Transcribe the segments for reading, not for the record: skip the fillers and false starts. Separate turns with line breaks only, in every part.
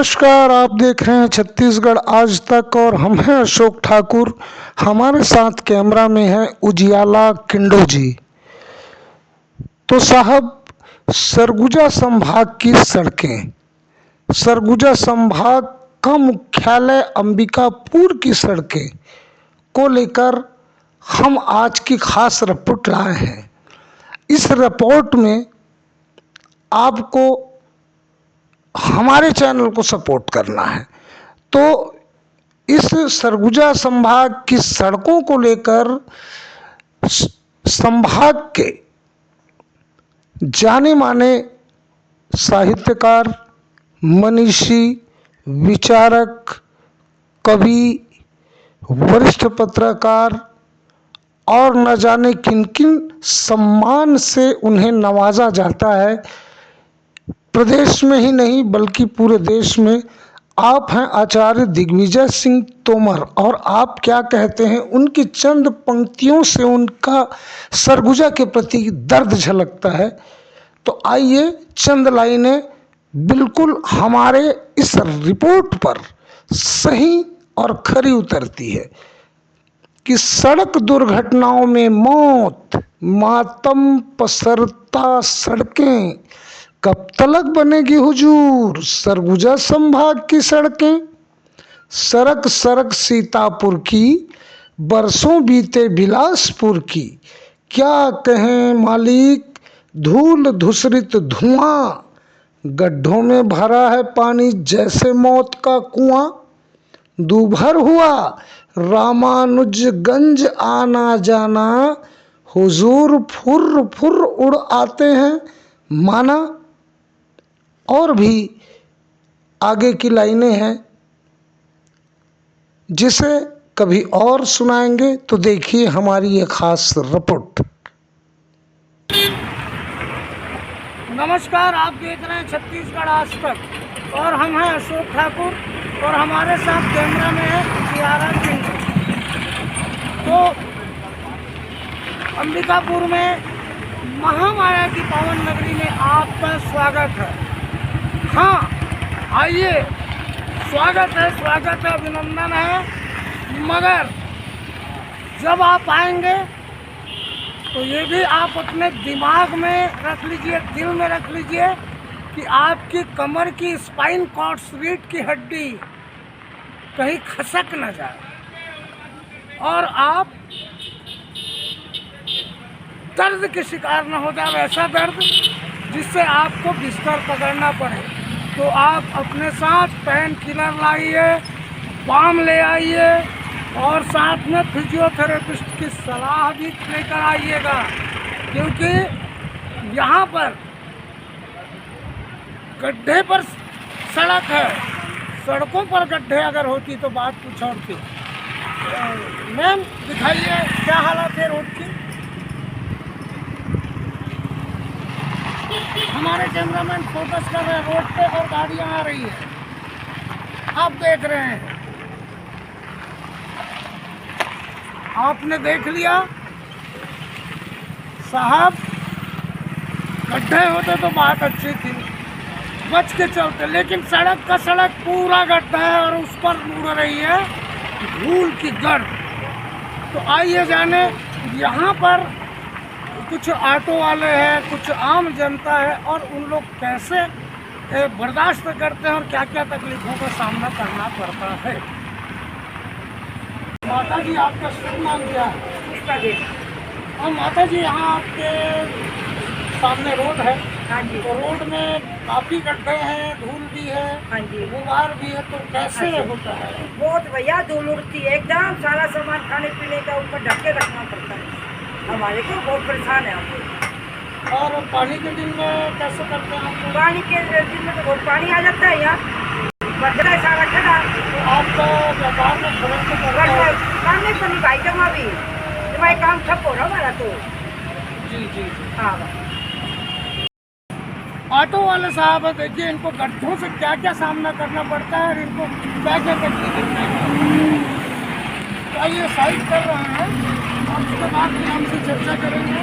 नमस्कार। आप देख रहे हैं छत्तीसगढ़ आज तक और हम हैं अशोक ठाकुर। हमारे साथ कैमरा में है उजियाला किंडो जी। तो साहब, सरगुजा संभाग की सड़कें, सरगुजा संभाग का मुख्यालय अंबिकापुर की सड़कें को लेकर हम आज की खास रिपोर्ट लाए हैं। इस रिपोर्ट में आपको हमारे चैनल को सपोर्ट करना है। तो इस सरगुजा संभाग की सड़कों को लेकर संभाग के जाने माने साहित्यकार, मनीषी, विचारक, कवि, वरिष्ठ पत्रकार और न जाने किन किन सम्मान से उन्हें नवाजा जाता है, प्रदेश में ही नहीं बल्कि पूरे देश में। आप हैं आचार्य दिग्विजय सिंह तोमर और आप क्या कहते हैं, उनकी चंद पंक्तियों से उनका सरगुजा के प्रति दर्द झलकता है। तो आइए चंद लाइनें बिल्कुल हमारे इस रिपोर्ट पर सही और खरी उतरती है कि सड़क दुर्घटनाओं में मौत, मातम पसरता सड़कें, कब तलक बनेगी हुजूर सरगुजा संभाग की सड़कें। सड़क सड़क सीतापुर की, बरसों बीते बिलासपुर की, क्या कहें मालिक धूल धूसरित धुआं, गड्ढों में भरा है पानी जैसे मौत का कुआं। दूभर हुआ रामानुजगंज आना जाना, हुजूर फुर फुर उड़ आते हैं माना। और भी आगे की लाइनें हैं जिसे कभी और सुनाएंगे। तो देखिए हमारी ये खास रिपोर्ट।
नमस्कार, आप देख रहे हैं छत्तीसगढ़ आज तक और हम हैं अशोक ठाकुर और हमारे साथ कैमरा में है उजियाला किंडो। तो अंबिकापुर में महामाया की पावन नगरी में आपका स्वागत है। हाँ, आइए, स्वागत है, अभिनंदन है। मगर जब आप आएंगे तो ये भी आप अपने दिमाग में रख लीजिए, दिल में रख लीजिए कि आपकी कमर की स्पाइन कॉर्ड रीढ़ की हड्डी कहीं खसक न जाए और आप दर्द के शिकार न हो जाए, ऐसा दर्द जिससे आपको बिस्तर पकड़ना पड़े। तो आप अपने साथ पेन किलर लाइए, बाम ले आइए और साथ में फिजियोथेरेपिस्ट की सलाह भी लेकर आइएगा, क्योंकि यहाँ पर गड्ढे पर सड़क है। सड़कों पर गड्ढे अगर होती तो बात कुछ और थी। मैम दिखाइए क्या हालत है रोड की। हमारे कैमरामैन फोकस कर रहे हैं रोड पे और गाड़ियाँ आ रही है, आप देख रहे हैं। आपने देख लिया साहब, गड्ढे होते तो बात अच्छी थी, बच के चलते, लेकिन सड़क का सड़क पूरा गड्ढा है और उस पर उड़ रही है धूल की गर्द। तो आइए जाने यहाँ पर कुछ ऑटो वाले हैं, कुछ आम जनता है और उन लोग कैसे बर्दाश्त करते हैं और क्या क्या तकलीफों का सामना करना पड़ता है। माता जी, आपका शुभ नाम क्या है? और माता जी, यहाँ आपके सामने रोड है।
हाँ जी।
तो रोड में काफ़ी गड्ढे हैं, धूल भी है,
हाँ जी,
गुबार भी है, तो कैसे होता है?
बहुत भैया धूल उड़ती है, एकदम सारा सामान खाने पीने का ऊपर ढक के रखना पड़ता है। हमारे को बहुत परेशान है आप।
और पानी के दिन में कैसे करते हैं आप?
पानी के दिन में तो बहुत पानी आ जाता है यहाँ, बदला है सारा खड़ा।
तो आपका व्यापार में खर्च तो करता है?
काम नहीं बनी भाई, जमा भी जमा काम ठप हो रहा हमारा तो।
जी जी।
हाँ,
ऑटो वाले साहब है, देखिए इनको गड्ढों से क्या क्या सामना करना पड़ता है और इनको क्या क्या तकलीफ है। आइए साइड कर रहे हैं, हम उसके बाद में हमसे चर्चा करेंगे।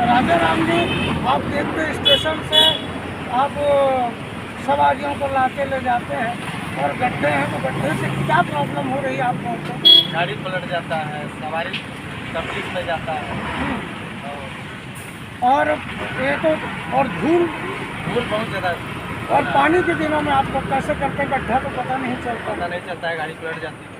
राधे राम जी। आप देखते स्टेशन से आप सवारियों को लाते ले जाते हैं और गड्ढे हैं, तो गड्ढे से क्या प्रॉब्लम हो रही है आप लोगों को?
गाड़ी पलट जाता है, सवारी तकलीफ में जाता है।
और ये तो और धूल
धूल बहुत ज़्यादा
और पानी के दिनों में आप लोग कैसे करते हैं? गड्ढा तो पता नहीं चलता।
पता नहीं चलता है, गाड़ी पलट जाती है।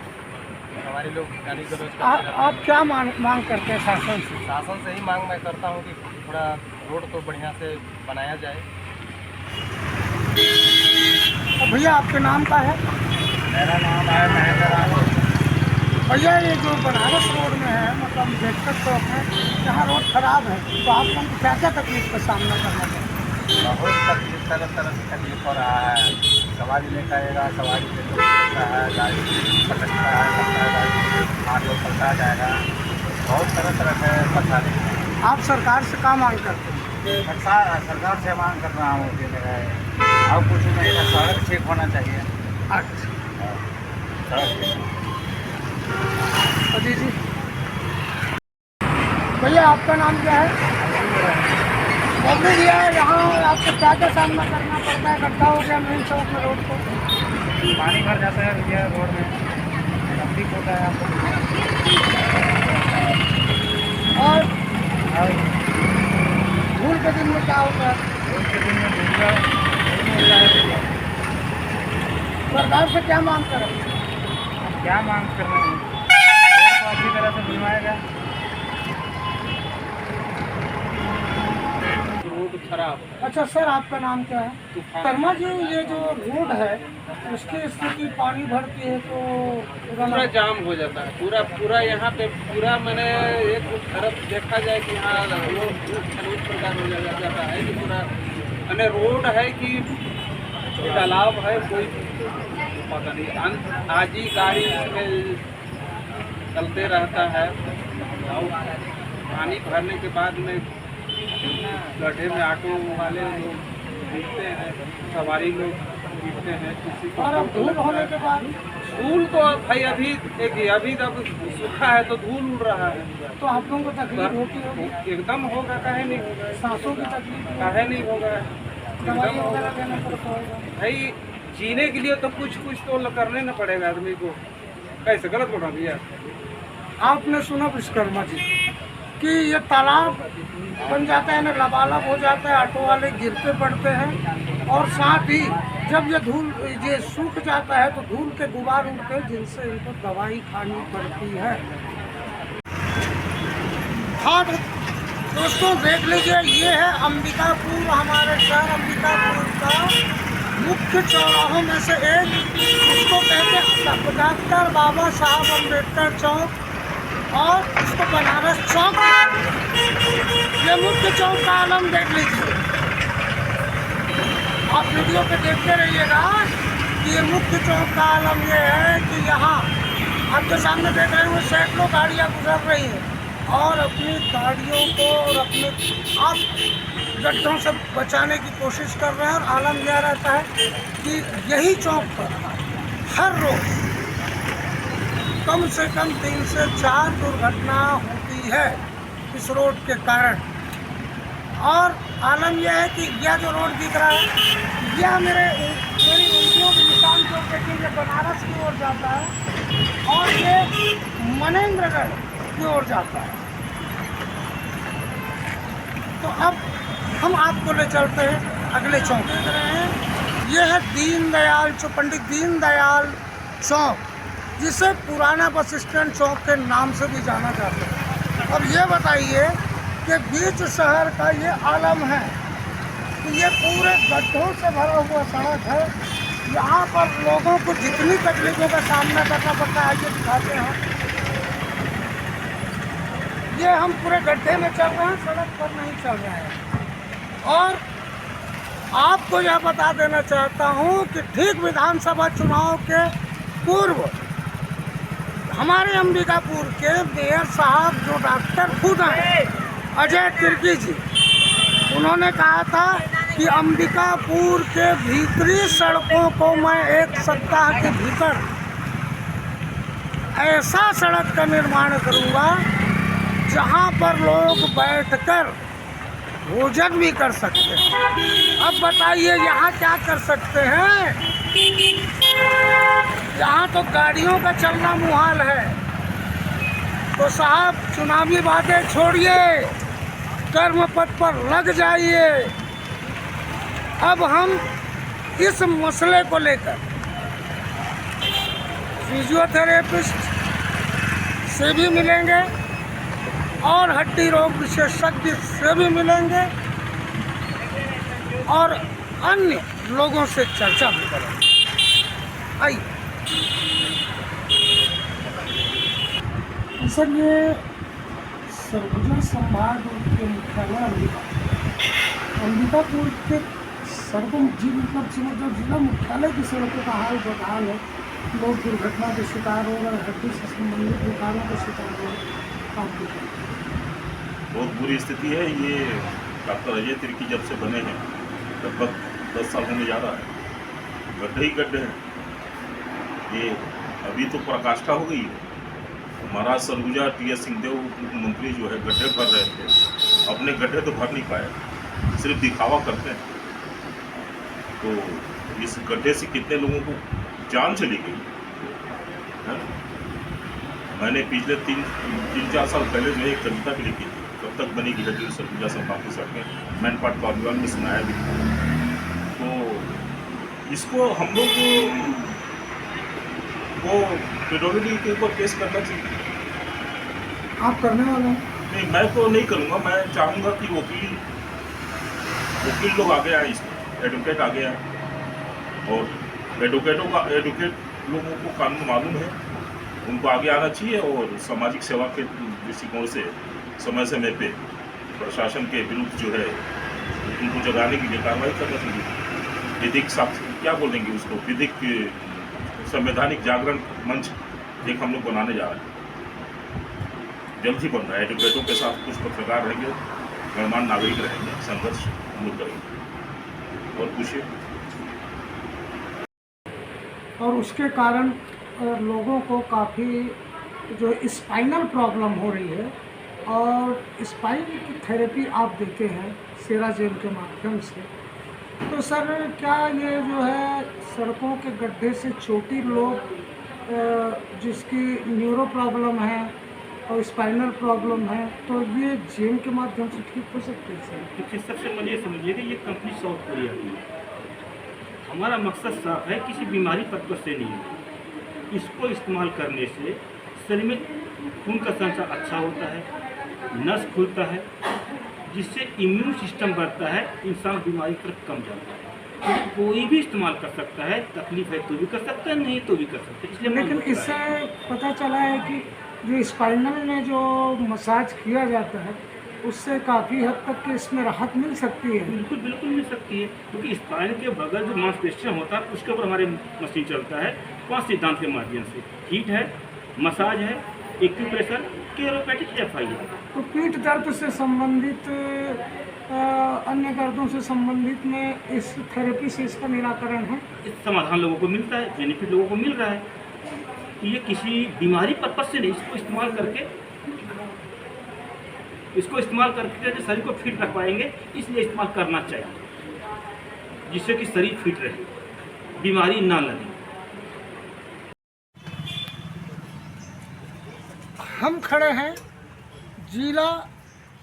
हमारे लोग गाड़ी को रोज
आप क्या मांग करते हैं शासन से?
शासन से ही मांग मैं करता हूँ कि थोड़ा रोड तो बढ़िया से बनाया जाए।
तो भैया आपके नाम का है?
मेरा नाम है महेंद्र राम।
भैया ये जो बनारस रोड में है, मतलब अम्बेडकर चौक है, यहाँ रोड खराब है, तो आप लोगों को क्या क्या तकलीफ का सामना करना पड़ता है?
बहुत तकलीफ, तरह तरह की तकलीफ हो रहा है। सवारी लेकर आएगा, सवारी से लोग चलता है, गाड़ी पलटता है, लगता है गाड़ी आगे पलटा जाएगा। बहुत तरह तरह से परेशानी।
आप सरकार से क्या मांग करते हैं?
सरकार से मांग कर रहा हूँ कि मेरा और कुछ नहीं है, सड़क ठीक होना चाहिए।
अच्छा
सड़क ठीक।
जी जी। भैया आपका नाम क्या है? बबलू भैया, यहाँ आपको क्या क्या सामना करना पड़ता है? गड्ढा हो गया मेन चौक में रोड को,
पानी भर जाता है भैया रोड में, तकलीफ होता है आपको।
और
और
धूल के दिन में क्या होता है?
धूल के दिन में धूल मिल जाए।
सरकार से क्या मांग करें?
क्या मांग कर रहे हैं? रोड को अच्छी तरह से बनवाया जाए। रोड खराब।
अच्छा सर, आपका नाम क्या है? शर्मा जी, ये जो रोड है उसकी स्थिति पानी भरती है तो
पूरा जाम हो जाता है। पूरा यहाँ पे पूरा मैंने एक तरफ देखा जाए कि यहाँ रोड प्रकार हो जाता है कि पूरा मैंने रोड है कि तालाब है, कोई पता नहीं। आज ही गाड़ी इसमें चलते रहता है और पानी भरने के बाद में गड्ढे में ऑटो वाले लोग गिरते हैं, सवारी लोग गिरते हैं। किसी को
और अब धूल होने के बाद
धूल तो भाई अभी देखिए, अभी तक सूखा है तो धूल उड़ रहा है।
तो आप लोगों को तकलीफ होती होगी,
एकदम होगा, काहे नहीं होगा,
सांसों की तकलीफ,
काहे नहीं होगा।
दवाई
एकदम
वगैरह
होगा।
देना पड़ता होगा।
भाई जीने के लिए तो कुछ तो करने ना पड़ेगा आदमी को। कैसे गलत बोल रहा भैया?
आपने सुना विश्वकर्मा जी कि ये तालाब बन जाता है ना, लबालब हो जाता है, ऑटो वाले गिरते पड़ते हैं, और साथ ही जब ये सूख जाता है तो धूल के गुबार उड़ते हैं जिनसे इनको दवाई खानी पड़ती है। हाँ दोस्तों देख लीजिए, ये है अंबिकापुर, हमारे शहर अंबिकापुर का मुख्य चौराहों में से एक, इसको कहते हैं डॉक्टर बाबा साहब अम्बेडकर चौक, और इसको बनारस चौक। ये मुख्य चौक का आलम देख लीजिए, आप वीडियो पे देखते रहिएगा कि ये मुख्य चौक का आलम ये है कि यहाँ आपके सामने देख रहे हुए सैकड़ों गाड़ियाँ गुजर रही हैं और अपनी गाड़ियों को और अपने आप गड्ढों से बचाने की कोशिश कर रहे हैं। और आलम यह रहता है कि यही चौक पर हर रोज़ कम से कम 3 से 4 दुर्घटना होती है इस रोड के कारण। और आलम यह है कि यह जो रोड दिख रहा है, यह मेरी उंगलियों के निशान को देखिए, बनारस की ओर जाता है और ये मनेंद्रगढ़ की ओर जाता है। तो अब हम आपको ले चलते हैं अगले चौक। देख रहे हैं ये है दीनदयाल चौक, पंडित दीनदयाल चौक, जिसे पुराना बस स्टैंड चौक के नाम से भी जाना जाता है। अब ये बताइए कि बीच शहर का ये आलम है कि ये पूरे गड्ढों से भरा हुआ सड़क है। यहाँ पर लोगों को जितनी तकलीफों का सामना करना पड़ता है, ये दिखाते हैं। ये हम पूरे गड्ढे में चल रहे हैं, सड़क पर नहीं चल रहे हैं। और आपको यह बता देना चाहता हूँ कि ठीक विधानसभा चुनाव के पूर्व हमारे अंबिकापुर के मेयर साहब जो डॉक्टर खुद हैं, अजय तिर्की जी, उन्होंने कहा था कि अंबिकापुर के भीतरी सड़कों को मैं 1 सप्ताह के भीतर ऐसा सड़क का निर्माण करूंगा जहां पर लोग बैठकर भोजन भी कर सकते हैं। अब बताइए यहाँ क्या कर सकते हैं? यहाँ तो गाड़ियों का चलना मुहाल है। तो साहब चुनावी बातें छोड़िए, कर्म पथ पर लग जाइए। अब हम इस मसले को लेकर फिजियोथेरेपिस्ट से भी मिलेंगे और हड्डी रोग विशेषज्ञ से भी मिलेंगे और अन्य लोगों से चर्चा भी करेंगे। आइए। सर, ये सरगुजा संभाग के मुख्यालय अंबिकापुर के सड़कों मतलब जिला मुख्यालय की सड़कों का हाल बदहाल है। लोग दुर्घटना के शिकार हो रहे, हड्डी से संबंधित विकारों के शिकार हो रहे।
बहुत बुरी स्थिति है। ये डॉक्टर अजय तिर्की जब से बने हैं लगभग 10 साल होने जा रहा है, गड्ढे ही गड्ढे हैं। ये अभी तो पराकाष्ठा हो गई है। महाराज सरगुजा टी.एस. सिंहदेव मंत्री जो है गड्ढे भर रहे थे, अपने गड्ढे तो भर नहीं पाए, सिर्फ दिखावा करते हैं। तो इस गड्ढे से कितने लोगों को जान चली गई है। मैंने पिछले 3-4 साल पहले जो एक कविता भी लिखी थी, कब तक बनेगी हड्डी सरगुजा संभाग की सड़कें, मैन पार्ट का में सुनाया भी था। तो इसको हम लोग को पेडोलॉजी के ऊपर केस करना चाहिए।
आप करने वाले हैं?
नहीं, मैं तो नहीं करूँगा। मैं चाहूँगा कि वकील लोग आगे आए, इसमें एडवोकेट आगे आए, और एडवोकेट लोगों को कानून मालूम है, उनको आगे आना चाहिए और सामाजिक सेवा के दृष्टिकोण से समय समय पे प्रशासन के विरुद्ध जो है उनको जगाने के लिए कार्रवाई करना चाहिए। विधिक क्या बोलेंगे उसको, विधिक संवैधानिक जागरण मंच एक हम लोग बनाने जा रहे हैं, जल्द ही बन रहा है। एडवोकेटों के साथ कुछ पत्रकार रहेंगे, गणमान्य नागरिक रहेंगे, संघर्ष हम लोग करेंगे। और पूछिए।
और उसके कारण लोगों को काफ़ी जो स्पाइनल प्रॉब्लम हो रही है, और स्पाइन की थेरेपी आप देते हैं सेरा जेल के माध्यम से। तो सर, क्या ये जो है सड़कों के गड्ढे से चोटी लोग जिसकी न्यूरो प्रॉब्लम है और स्पाइनल प्रॉब्लम है, तो ये जेल के माध्यम से ठीक हो सकते हैं सर?
देखिए, सबसे पहले ये समझिए कि ये कंपनी साउथ कोरिया की है। हमारा मकसद साफ है, किसी बीमारी पर्पज से नहीं है। इसको इस्तेमाल करने से शरीर में खून का संचार अच्छा होता है, नस खुलता है, जिससे इम्यून सिस्टम बढ़ता है, इंसान बीमारी की तरफ कम जाता है। तो कोई भी इस्तेमाल कर सकता है, तकलीफ है तो भी कर सकता है, नहीं तो भी कर सकता है। इसलिए
लेकिन इससे पता चला है कि जो स्पाइनल में जो मसाज किया जाता है उससे काफ़ी हद तक कि इसमें राहत मिल सकती है।
बिल्कुल बिल्कुल मिल सकती है, क्योंकि स्पाइन के बगल जो मांसपेशियाँ होता है उसके ऊपर हमारे मशीन चलता है 5 सिद्धांत के माध्यम से। हीट है, मसाज है, एक्यूप्रेशर, केरोपैटिक FI है।
तो पीठ दर्द से संबंधित अन्य दर्दों से संबंधित में इस थेरेपी से इसका निराकरण है।
इस समाधान लोगों को मिलता है, बेनिफिट लोगों को मिल रहा है। तो ये किसी बीमारी पर्पज से नहीं, इसको इस्तेमाल करके शरीर को फिट रख पाएंगे, इसलिए इस्तेमाल करना चाहिए, जिससे कि शरीर फिट रहे, बीमारी ना लगे।
हम खड़े हैं जिला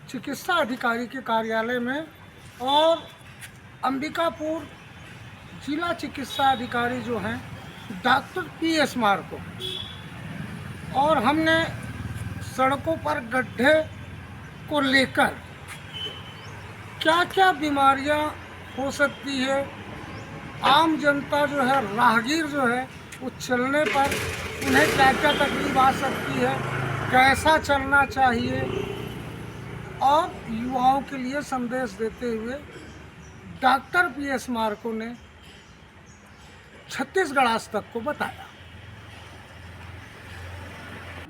चिकित्सा अधिकारी के कार्यालय में, और अंबिकापुर जिला चिकित्सा अधिकारी जो हैं डॉक्टर PS मार्को, और हमने सड़कों पर गड्ढे को लेकर क्या क्या बीमारियां हो सकती है, आम जनता जो है, राहगीर जो है, वो चलने पर उन्हें क्या क्या तकलीफ आ सकती है, कैसा चलना चाहिए, और युवाओं के लिए संदेश देते हुए डॉक्टर PS मार्को ने छत्तीसगढ़ आज तक को बताया।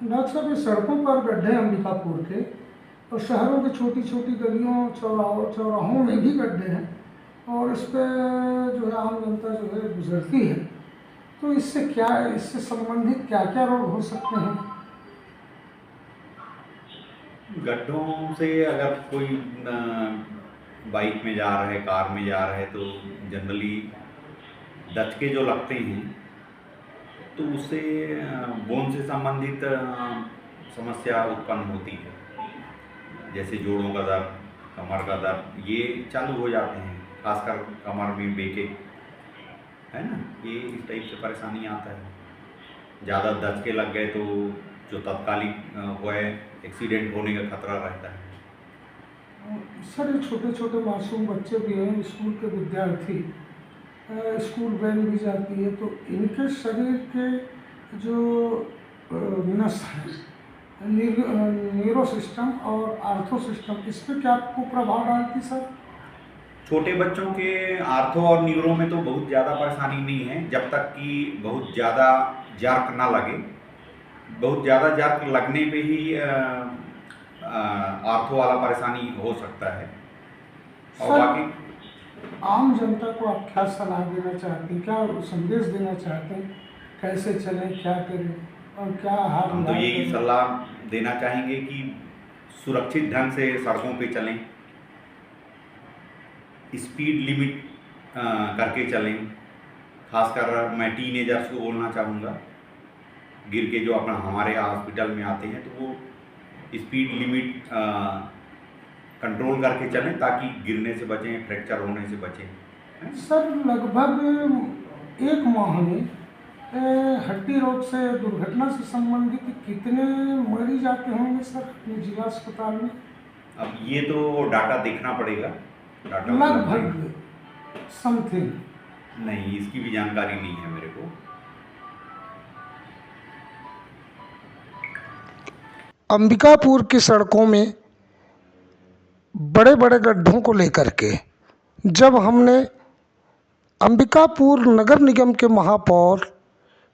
डॉक्टर साहब, ये सड़कों पर गड्ढे अंबिकापुर के और शहरों की छोटी छोटी गलियों चौराहों में भी गड्ढे हैं, और इस पर जो है आम जनता जो है गुजरती है, तो इससे संबंधित क्या क्या रोग हो सकते हैं?
गड्ढों से अगर कोई बाइक में जा रहे, कार में जा रहे तो जनरली दचके जो लगते हैं तो उससे बोन से संबंधित समस्या उत्पन्न होती है, जैसे जोड़ों का दर्द, कमर का दर्द, ये चालू हो जाते हैं, खासकर कमर में बेके, है ना, ये इस टाइप से परेशानी आता है। ज़्यादा दचके लग गए तो जो तत्कालिक हुआ एक्सीडेंट होने का खतरा रहता है।
सर ये छोटे छोटे मासूम बच्चे भी हैं, स्कूल के विद्यार्थी, स्कूल वैन भी जाती है, तो इनके शरीर के जो नस है, न्यूरो सिस्टम और आर्थो सिस्टम, इस पर क्या आपको प्रभाव डालती सर?
छोटे बच्चों के आर्थो और न्यूरो में तो बहुत ज़्यादा परेशानी नहीं है, जब तक कि बहुत ज़्यादा जर्क ना लगे। बहुत ज़्यादा जर्क लगने पे ही आर्थो वाला परेशानी हो सकता है। और
सर,
बाकी
आम जनता को आप क्या सलाह देना चाहते हैं, क्या संदेश देना चाहते हैं, कैसे चलें, क्या करें और क्या आहार?
हम तो यही सलाह देना चाहेंगे कि सुरक्षित ढंग से सड़कों पे चलें, स्पीड लिमिट करके चलें। खासकर मैं टीनेजर्स को बोलना चाहूँगा, गिर के जो अपना हमारे हॉस्पिटल में आते हैं तो वो स्पीड लिमिट कंट्रोल करके चलें ताकि गिरने से बचें, फ्रैक्चर होने से बचें।
सर लगभग एक माह में हड्डी रोग से, दुर्घटना से संबंधित कितने मरीज आते होंगे सर अपने जिला अस्पताल में?
अब ये तो डाटा देखना पड़ेगा, डाटा
लगभग समथिंग
नहीं, इसकी भी जानकारी नहीं है मेरे को।
अंबिकापुर की सड़कों में बड़े बड़े गड्ढों को लेकर के जब हमने अंबिकापुर नगर निगम के महापौर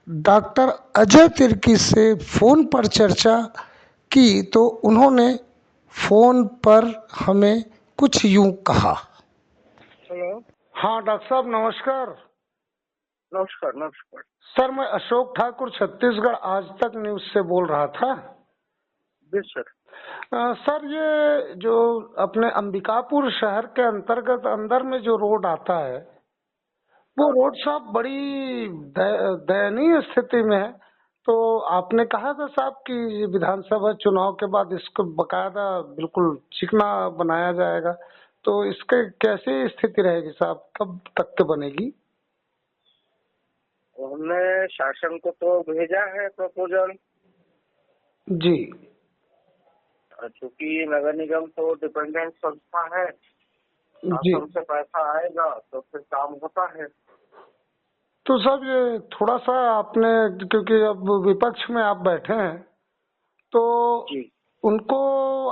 डॉक्टर अजय तिर्की से फ़ोन पर चर्चा की तो उन्होंने फ़ोन पर हमें कुछ यूं कहा।
हेलो।
हाँ डॉक्टर साहब नमस्कार।
नमस्कार। नमस्कार
सर मैं अशोक ठाकुर छत्तीसगढ़ आज तक न्यूज़ से बोल रहा था।
जी सर।
सर ये जो अपने अंबिकापुर शहर के अंतर्गत अंदर में जो रोड आता है वो रोड साहब बड़ी दयनीय स्थिति में है। तो आपने कहा था साहब कि विधानसभा चुनाव के बाद इसको बकायदा बिल्कुल चिकना बनाया जाएगा, तो इसके कैसी स्थिति रहेगी साहब, कब तक के बनेगी?
हमने शासन को तो भेजा है प्रपोजल
जी।
क्योंकि नगर निगम तो डिपेंडेंट संस्था है,
जी
हमसे पैसा आएगा तो फिर काम होता है।
तो साहब ये थोड़ा सा आपने, क्योंकि अब विपक्ष में आप बैठे हैं तो
जी।
उनको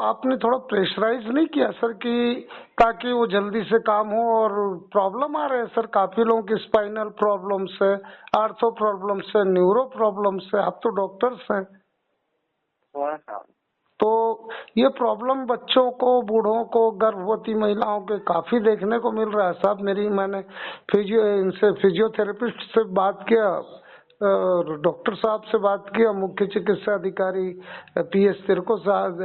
आपने थोड़ा प्रेशराइज नहीं किया सर कि ताकि वो जल्दी से काम हो? और प्रॉब्लम आ रहे हैं सर काफी लोगों की, स्पाइनल प्रॉब्लम से, आर्थो प्रॉब्लम से, न्यूरो प्रॉब्लम से, आप तो डॉक्टर्स हैं। तो ये प्रॉब्लम बच्चों को, बूढ़ों को, गर्भवती महिलाओं के काफी देखने को मिल रहा है साहब। इनसे फिजियोथेरेपिस्ट से बात किया, डॉक्टर साहब से बात किया, मुख्य चिकित्सा अधिकारी PS तिर्को साहब,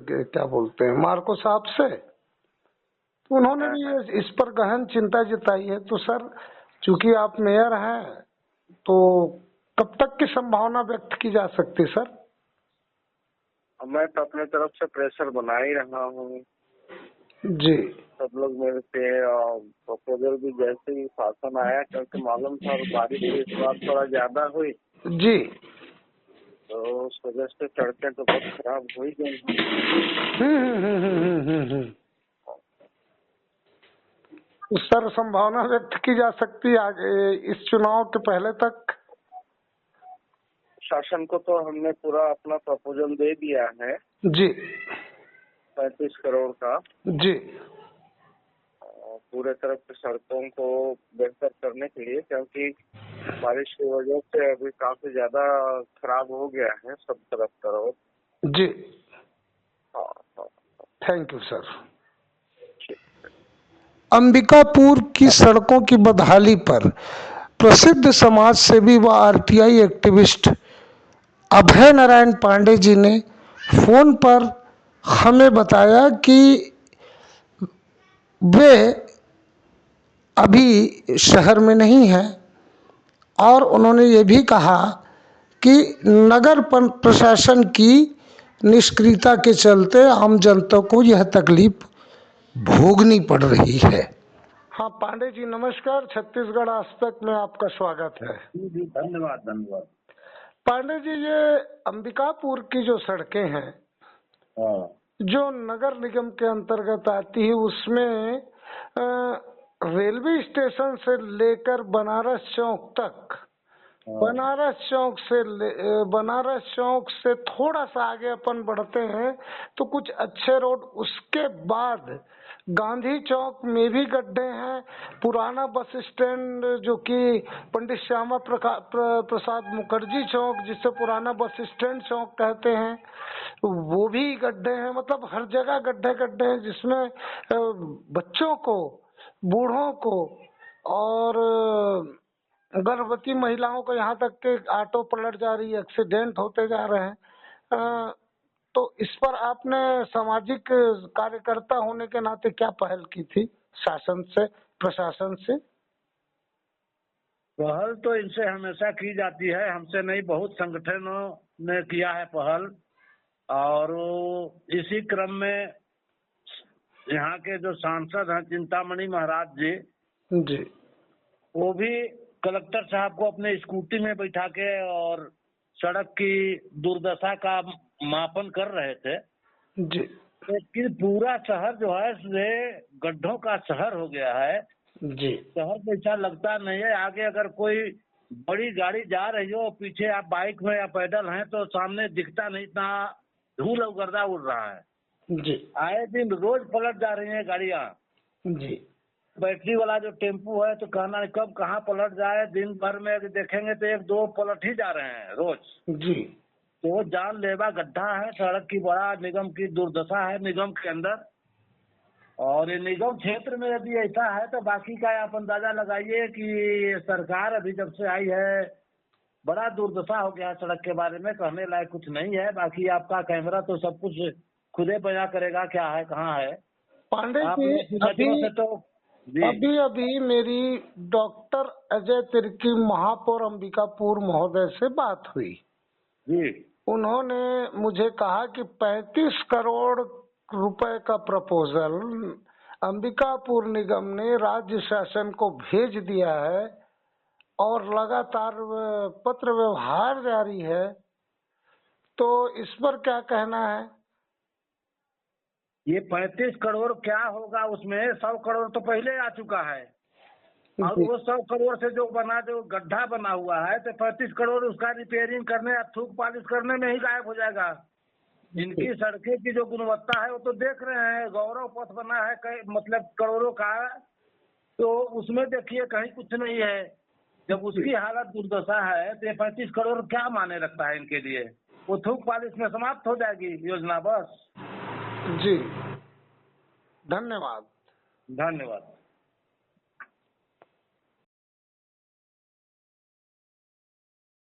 क्या बोलते हैं, मार्को साहब से, तो उन्होंने भी इस पर गहन चिंता जताई है। तो सर चूंकि आप मेयर हैं तो कब तक की संभावना व्यक्त की जा सकती है सर?
मैं तो अपने तरफ से प्रेशर बना ही रहा हूँ
जी।
सब लोग मेरे पे, प्रपोजल भी जैसे ही शासन आया, क्योंकि मालूम था बारिश इस बार थोड़ा ज्यादा हुई
जी,
तो उस वजह से सड़कें तो बहुत खराब हो ही गई।
सर संभावना व्यक्त की जा सकती है आगे इस चुनाव के पहले तक?
शासन को तो हमने पूरा अपना प्रपोजल दे दिया है
जी।
35 करोड़ का
जी।
पूरे तरफ से सड़कों को बेहतर करने के लिए, क्योंकि बारिश की वजह से अभी काफी ज्यादा खराब हो गया है सब तरफ का रोड।
जी।
हाँ।
Thank you sir. अंबिकापुर की सड़कों की बदहाली पर प्रसिद्ध समाज सेवी व RTI एक्टिविस्ट अभय नारायण पांडे जी ने फोन पर हमें बताया कि वे अभी शहर में नहीं हैं और उन्होंने ये भी कहा कि नगर प्रशासन की निष्क्रियता के चलते आम जनता को यह तकलीफ भोगनी पड़ रही है। हाँ पांडे जी नमस्कार, छत्तीसगढ़ आज तक में आपका स्वागत है।
जी धन्यवाद धन्यवाद।
पांडे जी, ये अंबिकापुर की जो सड़कें हैं जो नगर निगम के अंतर्गत आती है, उसमें रेलवे स्टेशन से लेकर बनारस चौक तक, बनारस चौक से थोड़ा सा आगे अपन बढ़ते हैं तो कुछ अच्छे रोड, उसके बाद गांधी चौक में भी गड्ढे हैं, पुराना बस स्टैंड जो कि पंडित श्यामा प्रसाद मुखर्जी चौक जिसे पुराना बस स्टैंड चौक कहते हैं, वो भी गड्ढे हैं। मतलब हर जगह गड्ढे गड्ढे हैं जिसमें बच्चों को, बूढ़ों को और गर्भवती महिलाओं को, यहाँ तक के ऑटो पलट जा रही है, एक्सीडेंट होते जा रहे हैं। तो इस पर आपने सामाजिक कार्यकर्ता होने के नाते क्या पहल की थी शासन से, प्रशासन से?
पहल तो इनसे हमेशा की जाती है, हमसे नहीं, बहुत संगठनों ने किया है पहल। और इसी क्रम में यहाँ के जो सांसद हैं चिंतामणि महाराज जी, वो भी कलेक्टर साहब को अपने स्कूटी में बैठा के और सड़क की दुर्दशा का मापन कर रहे थे जी। लेकिन पूरा शहर जो है ये गड्ढों का शहर हो गया है जी। शहर जैसा लगता नहीं है। आगे अगर कोई बड़ी गाड़ी जा रही हो, पीछे आप बाइक में या पैदल हैं तो सामने दिखता नहीं, इतना धूल और गर्दा उड़ रहा है जी। आए दिन रोज पलट जा रही हैं गाड़ियाँ जी। बैटरी वाला जो टेम्पू है तो कहना कब कहाँ पलट जाए, दिन भर में देखेंगे तो 1-2 पलट ही जा रहे हैं रोज जी। तो जानलेवा गड्ढा है, सड़क की बड़ा निगम की दुर्दशा है निगम के अंदर। और ये निगम क्षेत्र में यदि ऐसा है तो बाकी का आप अंदाजा लगाइए कि सरकार अभी जब से आई है बड़ा दुर्दशा हो गया है सड़क के बारे में, कहने लायक कुछ नहीं है। बाकी आपका कैमरा तो सब कुछ खुदे बयां करेगा क्या है कहाँ है।
पांडे जी, अभी मेरी डॉक्टर अजय तिर्की महापौर अंबिकापुर महोदय से बात हुई जी। उन्होंने मुझे कहा कि 35 करोड़ रुपए का प्रपोजल अंबिकापुर निगम ने राज्य शासन को भेज दिया है और लगातार पत्र व्यवहार जारी है, तो इस पर क्या कहना है?
ये 35 करोड़ क्या होगा, उसमें 100 करोड़ तो पहले आ चुका है और वो 100 करोड़ से जो गड्ढा बना हुआ है तो 35 करोड़ उसका रिपेयरिंग करने या थूक पालिश करने में ही गायब हो जाएगा। इनकी सड़कें की जो गुणवत्ता है वो तो देख रहे हैं, गौरव पथ बना है मतलब करोड़ों का, तो उसमें देखिए कहीं कुछ नहीं है। जब उसकी हालत दुर्दशा है तो ये 35 करोड़ क्या माने रखता है इनके लिए? वो थूक पालिश में समाप्त हो जाएगी योजना बस जी।
धन्यवाद।
धन्यवाद।